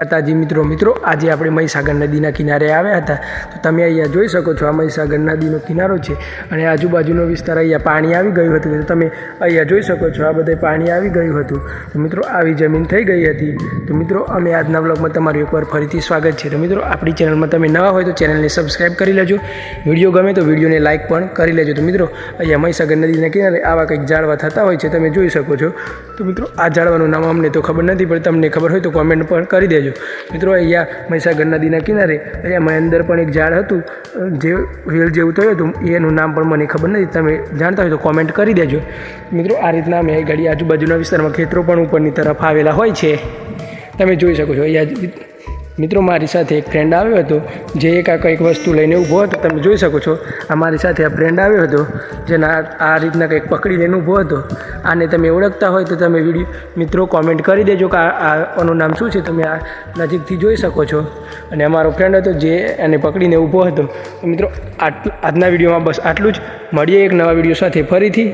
માતાજી મિત્રો આજે આપણે મહીસાગર નદીના કિનારે આવ્યા હતા તો તમે અહીંયા જોઈ શકો છો આ મહીસાગર નદીનો કિનારો છે અને આજુબાજુનો વિસ્તાર અહીંયા પાણી આવી ગયું હતું તો તમે અહીંયા જોઈ શકો છો આ બધે પાણી આવી ગયું હતું તો મિત્રો આવી જમીન થઈ ગઈ હતી તો મિત્રો અમે આજના વ્લોગમાં તમારું એકવાર ફરીથી સ્વાગત છે તો મિત્રો આપણી ચેનલમાં તમે નવા હોય તો ચેનલને સબસ્ક્રાઈબ કરી લેજો વિડીયો ગમે તો વિડીયોને લાઇક પણ કરી લેજો તો મિત્રો અહીંયા મહીસાગર નદીના કિનારે આવા કંઈક ઝાડવા થતા હોય છે તમે જોઈ શકો છો તો મિત્રો આ ઝાડવાનું નામ અમને તો ખબર નથી પણ તમને ખબર હોય તો કોમેન્ટ પણ કરી દેજો મિત્રો અહીંયા મહીસાગર નદીના કિનારે અહીંયા અંદર પણ એક ઝાડ હતું જે વેલ જેવું થયું હતું એનું નામ પણ મને ખબર નથી તમે જાણતા હોય તો કોમેન્ટ કરી દેજો મિત્રો આ રીતના અમે ગાડી આજુબાજુના વિસ્તારમાં ખેતરો પણ ઉપરની તરફ આવેલા હોય છે તમે જોઈ શકો છો અહીંયા મિત્રો મારી સાથે એક ફ્રેન્ડ આવ્યો હતો જે કંઈક વસ્તુ લઈને ઊભો હતો તમે જોઈ શકો છો આ મારી સાથે આ ફ્રેન્ડ આવ્યો હતો જેના આ રીતના કંઈક પકડી લઈને ઊભો હતો આને તમે ઓળખતા હોય તો તમે મિત્રો કોમેન્ટ કરી દેજો કે આનું નામ શું છે તમે આ નજીકથી જોઈ શકો છો અને અમારો ફ્રેન્ડ હતો જે એને પકડીને ઊભો હતો તો મિત્રો આજના વિડીયોમાં બસ આટલું જ મળીએ એક નવા વિડીયો સાથે ફરીથી